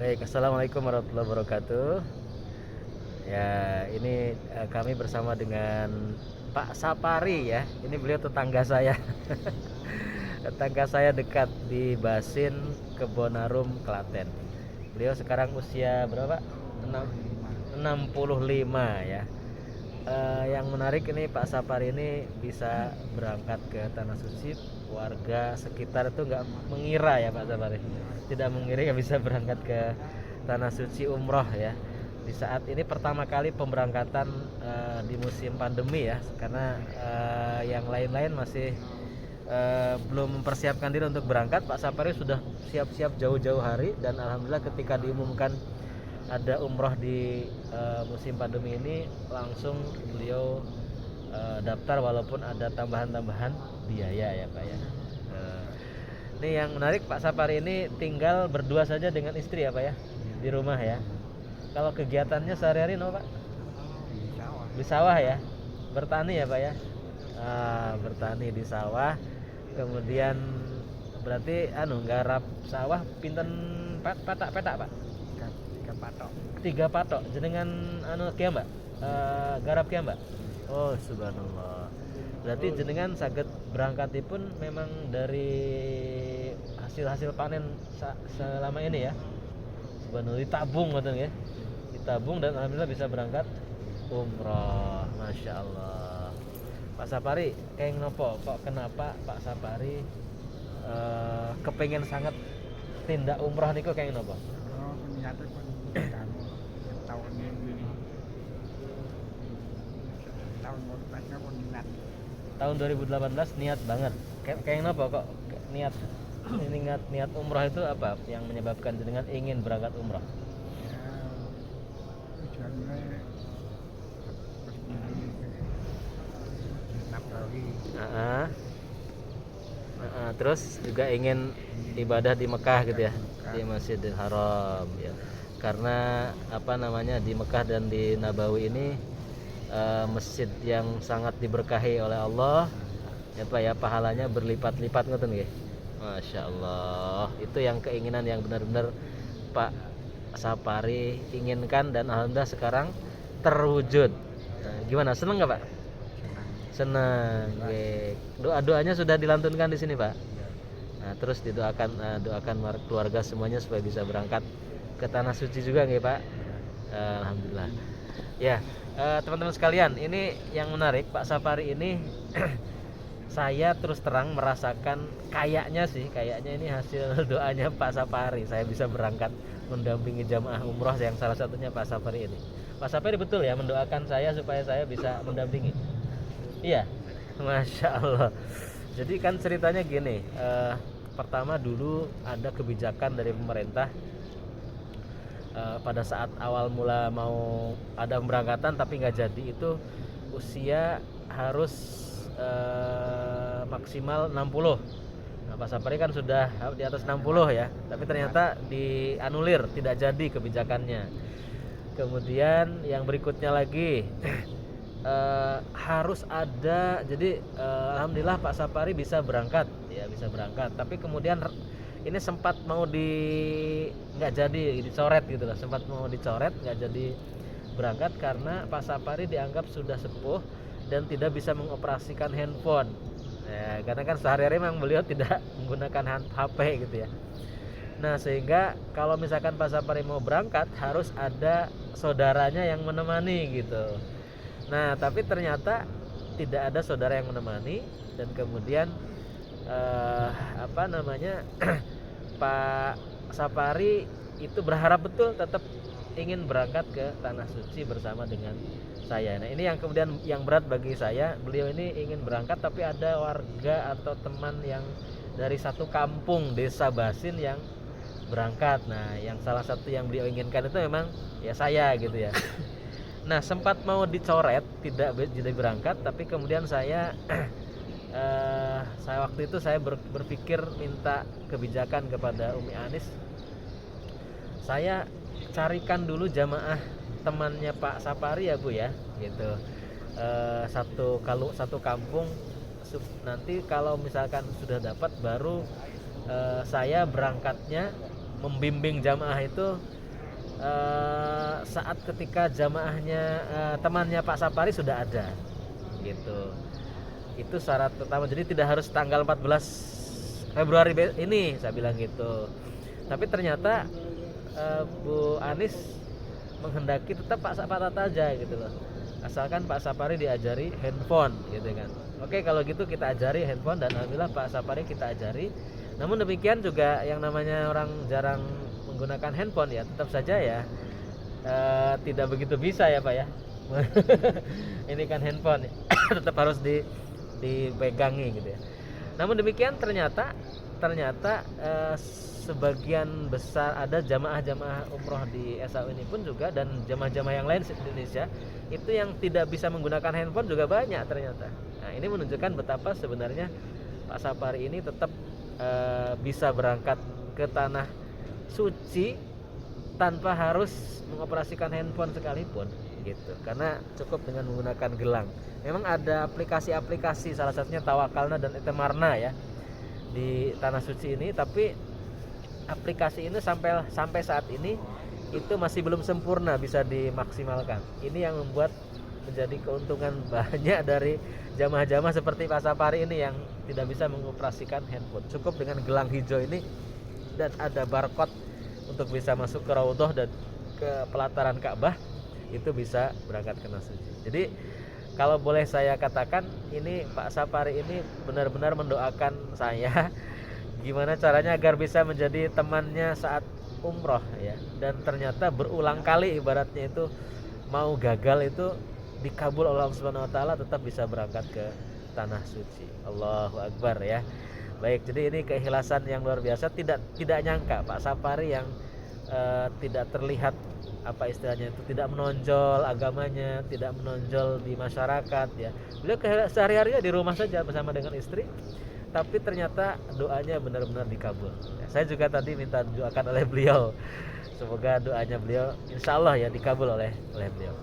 Baik, assalamualaikum warahmatullahi wabarakatuh. Ya, ini kami bersama dengan Pak Sapari ya. Ini beliau tetangga saya. Tetangga saya dekat di Basin, Kebonarum, Klaten. Beliau sekarang usia berapa? 65 ya. Yang menarik ini Pak Sapari ini bisa berangkat ke Tanah Suci. Warga sekitar itu nggak mengira ya Pak Sapari, tidak mengira ya bisa berangkat ke Tanah Suci umroh ya. Di saat ini pertama kali pemberangkatan di musim pandemi ya, karena yang lain-lain masih belum mempersiapkan diri untuk berangkat. Pak Sapari sudah siap-siap jauh-jauh hari, dan alhamdulillah ketika diumumkan ada umroh di musim pandemi ini, langsung beliau daftar walaupun ada tambahan-tambahan biaya ya Pak ya. Ini yang menarik, Pak Sapari ini tinggal berdua saja dengan istri ya Pak ya, di rumah ya. Kalau kegiatannya sehari-hari no Pak? Di sawah ya, bertani ya Pak ya. Bertani di sawah, kemudian berarti garap sawah pinten patak Pak? Tiga patok jenengan kia Mbak, garap kia Mbak. Oh subhanallah, berarti jenengan saged berangkatipun memang dari hasil panen selama ini ya. Subhanallah, ditabung ngoten ya, ditabung dan alhamdulillah bisa berangkat umroh. Masya Allah. Pak Sapari kayak nopo kok, kenapa Pak Sapari kepengen sangat tindak umroh niku kayak nopo? Niatnya pun tahun ini tahun 2018 pun Tahun 2018 niat banget. Kayak nopo kok niat ini niat umroh itu apa yang menyebabkan jenengan ingin berangkat umroh? ya, tujuannya Nabawi. Terus juga ingin ibadah di Mekah gitu ya, di Masjidil Haram ya. Karena apa namanya, di Mekah dan di Nabawi ini masjid yang sangat diberkahi oleh Allah ya Pak ya, pahalanya berlipat-lipat ngoten nggih. Masya Allah, itu yang keinginan yang benar-benar Pak Sapari inginkan, dan alhamdulillah sekarang terwujud. Nah, gimana, seneng nggak Pak? Senang. Doa-doanya sudah dilantunkan di sini Pak. Nah, terus doakan keluarga semuanya supaya bisa berangkat ke Tanah Suci juga nggih Pak. Alhamdulillah. Ya, teman-teman sekalian, ini yang menarik Pak Sapari ini saya terus terang merasakan kayaknya ini hasil doanya Pak Sapari. Saya bisa berangkat mendampingi jamaah umroh yang salah satunya Pak Sapari ini. Pak Sapari betul ya mendoakan saya supaya saya bisa mendampingi. Iya, Masya Allah. Jadi kan ceritanya gini, pertama dulu ada kebijakan dari pemerintah pada saat awal mula mau ada pemberangkatan tapi nggak jadi, itu usia harus maksimal 60. Nah, Pak Sapari kan sudah di atas 60 ya, tapi ternyata dianulir, tidak jadi kebijakannya. Kemudian yang berikutnya lagi harus ada, jadi alhamdulillah Pak Sapari bisa berangkat ya, bisa berangkat, tapi kemudian ini sempat mau nggak jadi, dicoret gitu lah, sempat mau dicoret nggak jadi berangkat karena Pak Sapari dianggap sudah sepuh dan tidak bisa mengoperasikan handphone ya, karena kan sehari-hari memang beliau tidak menggunakan HP gitu ya. Nah, sehingga kalau misalkan Pak Sapari mau berangkat harus ada saudaranya yang menemani gitu. Nah, tapi ternyata tidak ada saudara yang menemani, dan kemudian Pak Sapari itu berharap betul tetap ingin berangkat ke Tanah Suci bersama dengan saya. Nah, ini yang kemudian yang berat bagi saya. Beliau ini ingin berangkat tapi ada warga atau teman yang dari satu kampung desa Basin yang berangkat. Nah, yang salah satu yang beliau inginkan itu memang ya saya gitu ya. Nah, sempat mau dicoret, tidak jadi berangkat, tapi kemudian saya waktu itu saya berpikir minta kebijakan kepada Umi Anis. Saya carikan dulu jamaah temannya Pak Sapari ya Bu ya, gitu. Satu kampung, nanti kalau misalkan sudah dapat baru saya berangkatnya membimbing jamaah itu saat ketika jamaahnya temannya Pak Sapari sudah ada gitu. Itu syarat pertama. Jadi tidak harus tanggal 14 Februari ini, saya bilang gitu. Tapi ternyata Bu Anis menghendaki tetap Pak Tata aja gitu loh. Asalkan Pak Sapari diajari handphone gitu kan. Oke, kalau gitu kita ajari handphone, dan alhamdulillah Pak Sapari kita ajari. Namun demikian juga yang namanya orang jarang menggunakan handphone ya tetap saja ya tidak begitu bisa ya Pak ya. Ini kan handphone tetap harus dipegangi gitu ya. Namun demikian ternyata sebagian besar ada jamaah-jamaah umroh di SAU ini pun juga, dan jamaah-jamaah yang lain di Indonesia itu yang tidak bisa menggunakan handphone juga banyak ternyata. Nah, ini menunjukkan betapa sebenarnya Pak Sapari ini tetap bisa berangkat ke tanah suci tanpa harus mengoperasikan handphone sekalipun gitu, karena cukup dengan menggunakan gelang. Memang ada aplikasi-aplikasi, salah satunya Tawakalna dan Itemarna ya di tanah suci ini, tapi aplikasi ini sampai saat ini itu masih belum sempurna bisa dimaksimalkan. Ini yang membuat menjadi keuntungan banyak dari jamaah-jamaah seperti Pak Sapari ini yang tidak bisa mengoperasikan handphone. Cukup dengan gelang hijau ini dan ada barcode untuk bisa masuk ke Raudhah dan ke pelataran Ka'bah, itu bisa berangkat ke tanah suci. Jadi kalau boleh saya katakan, ini Pak Sapari ini benar-benar mendoakan saya gimana caranya agar bisa menjadi temannya saat umroh ya, dan ternyata berulang kali ibaratnya itu mau gagal itu dikabul oleh Allah Subhanahu wa taala, tetap bisa berangkat ke tanah suci. Allahu Akbar ya. Baik, jadi ini keikhlasan yang luar biasa. Tidak nyangka Pak Sapari yang tidak terlihat apa istilahnya itu, tidak menonjol agamanya, tidak menonjol di masyarakat ya. Beliau sehari-harinya di rumah saja bersama dengan istri, tapi ternyata doanya benar-benar dikabul. Ya, saya juga tadi minta doakan oleh beliau. Semoga doanya beliau insya Allah ya dikabul oleh beliau,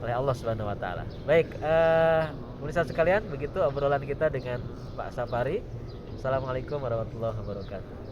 oleh Allah Subhanahu wa taala. Baik, pemirsa sekalian, begitu obrolan kita dengan Pak Sapari. Assalamualaikum warahmatullahi wabarakatuh.